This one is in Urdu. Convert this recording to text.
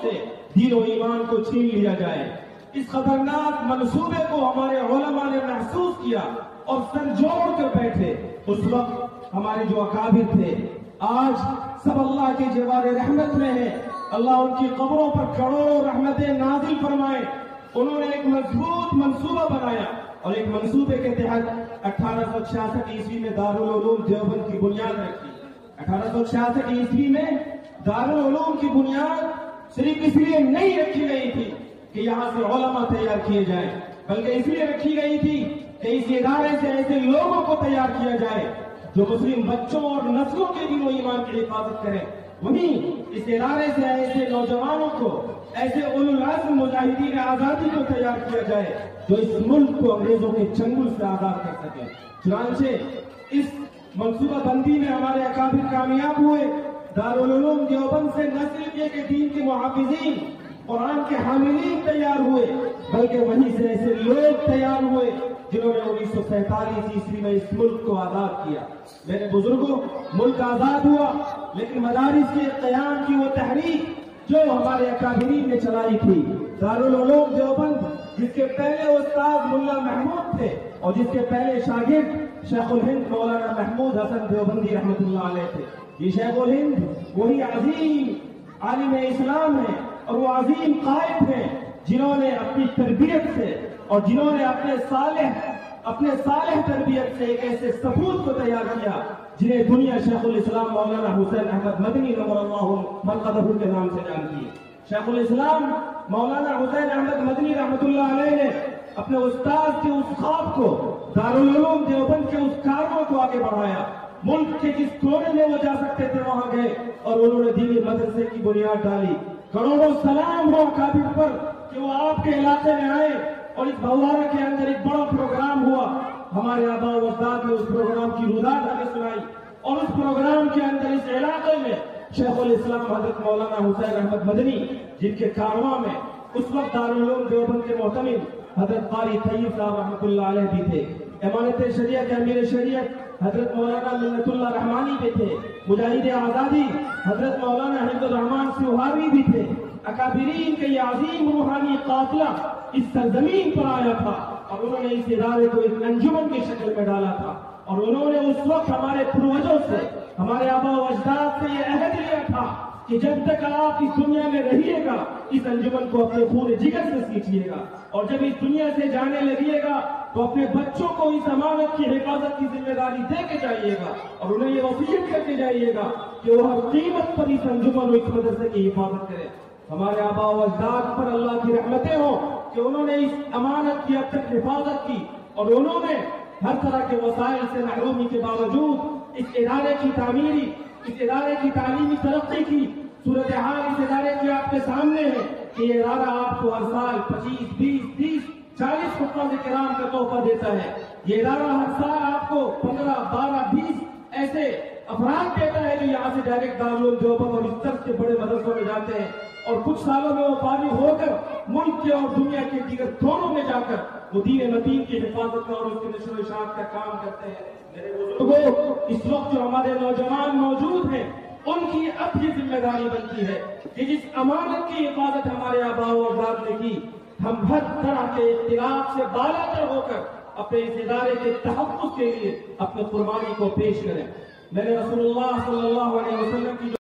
سے دین و ایمان کو چھین لیا جائے۔ اس خطرناک منصوبے کو ہمارے علماء نے محسوس کیا اور سر جوڑ کر بیٹھے۔ اس وقت ہمارے جو اکابر تھے آج سب اللہ کے جوار رحمت میں ہیں، اللہ ان کی قبروں پر کروڑوں رحمتیں نازل فرمائے۔ انہوں نے ایک مضبوط منصوبہ بنایا اور ایک منصوبے کے تحت 1866 عیسوی میں دارالعلوم دیوبند کی بنیاد رکھی۔ 1866 عیسوی میں دارالعلوم کی بنیاد صرف اس لیے نہیں رکھی گئی تھی کہ یہاں سے علماء تیار کیے جائیں، بلکہ اس لیے رکھی گئی تھی کہ اس ادارے سے ایسے لوگوں کو تیار کیا جائے جو مسلم بچوں اور نسلوں کے دین و ایمان کی حفاظت کریں۔ وہیں اس ادارے سے ایسے نوجوانوں کو، ایسے اولو العزم مجاہدین آزادی کو تیار کیا جائے جو اس ملک کو انگریزوں کے چنگل سے آزاد کر سکے۔ چنانچہ اس منصوبہ بندی میں ہمارے اکابر کامیاب ہوئے۔ دارالعلوم دیوبند سے نہ صرف یہ کہ دین کے محافظین، قرآن کے حاملین تیار ہوئے، بلکہ وہیں سے ایسے لوگ تیار ہوئے جنہوں نے 1947 عیسوی میں اس ملک کو آزاد کیا۔ میرے بزرگوں، ملک آزاد ہوا لیکن مدارس کے قیام کی وہ تحریک جو ہمارے اکابرین نے چلائی تھی، دارالعلوم دیوبند جس کے پہلے استاد ملا محمود تھے اور جس کے پہلے شاگرد شیخ الہند مولانا محمود حسن دیوبندی رحمۃ اللہ علیہ تھے، یہ شیخ الہند وہی عظیم عالم اسلام ہیں اور وہ عظیم قائد ہیں جنہوں نے اپنی تربیت سے اور جنہوں نے اپنے صالح تربیت سے ایک ایسے سپوت کو تیار کیا جنہیں دنیا شیخ الاسلام مولانا حسین احمد مدنی نور اللہ مرقدہ کے نام سے جانتی ہے۔ شیخ الاسلام مولانا حسین احمد مدنی رحمۃ اللہ علیہ نے اپنے استاد کے اس خواب کو، دارالعلوم دیوبند کے اس کاروں کو آگے بڑھایا۔ ملک کے جس کونے میں وہ جا سکتے تھے وہاں گئے اور انہوں نے دینی مدرسے کی بنیاد ڈالی۔ کروڑوں سلام ہو اکابر پر کہ وہ آپ کے علاقے میں آئے اور اس بھوارہ کے اندر ایک بڑا پروگرام ہوا۔ ہمارے آباء و اجداد نے اس پروگرام کی روداد ہمیں سنائی اور اس پروگرام کے اندر اس علاقے میں شیخ الاسلام حضرت مولانا حسین احمد مدنی، جن کے کارواں میں اس وقت دارالعلوم دیوبند کے محتمل حضرت قاری طیب صاحب رحمۃ اللہ علیہ بھی تھے، امانت شریعت کے امیر شریعت حضرت مولانا منت اللہ رحمانی بھی تھے، مجاہد آزادی حضرت مولانا حفظ الرحمان سوہاوی بھی تھے۔ اکابرین کے یہ عظیم روحانی قافلہ اس سرزمین پر آیا تھا اور انہوں نے اس ادارے کو ایک انجمن کی شکل میں ڈالا تھا اور انہوں نے اس وقت ہمارے پروجوں سے، ہمارے آباء و اجداد سے یہ عہد لیا تھا کہ جب تک آپ اس دنیا میں رہیے گا اس انجمن کو اپنے خون جگر سے سینچیے گا اور جب اس دنیا سے جانے لگیے گا تو اپنے بچوں کو اس امانت کی حفاظت کی ذمہ داری دے کے جائیے گا اور انہیں یہ وصیت کر کے جائیے گا کہ وہ ہر قیمت پر اس انجمن و اس مدرسے کی حفاظت کرے۔ ہمارے آباء و اجداد پر اللہ کی رحمتیں ہوں کہ انہوں نے اس امانت کی اب تک حفاظت کی اور انہوں نے ہر طرح کے وسائل سے محرومی کے باوجود اس ادارے کی تعمیری، اس ادارے کی تعلیمی ترقی کی صورتحال اس ادارے کی آپ کے سامنے ہے کہ یہ ادارہ آپ کو ہر سال 25، 20، 30، 40 حفاظ کرام کا تحفہ دیتا ہے۔ یہ ادارہ ہر سال آپ کو 15، 12، 20 ایسے افراد دیتا ہے جو یہاں سے ڈائریکٹ دارالعلوم دیوبند اور اس طرح کے بڑے مدرسوں میں جاتے ہیں اور کچھ سالوں میں وہ فارغ ہو کر ملک کے اور دنیا کے دیگر کونوں میں جا کر وہ دین متین کی حفاظت کا اور اس کے نشر و اشاعت کا کام کرتے ہیں۔ میرے بزرگوں، اس وقت جو ہمارے نوجوان موجود ہیں ان کی اب یہ ذمہ داری بنتی ہے کہ جس امانت کی حفاظت ہمارے آباء و اجداد نے کی، ہم ہر طرح کے اختلاف سے بالا تر ہو کر اپنے اس ادارے کے تحفظ کے لیے اپنی قربانی کو پیش کریں۔ میں نے رسول اللہ صلی اللہ علیہ وسلم کی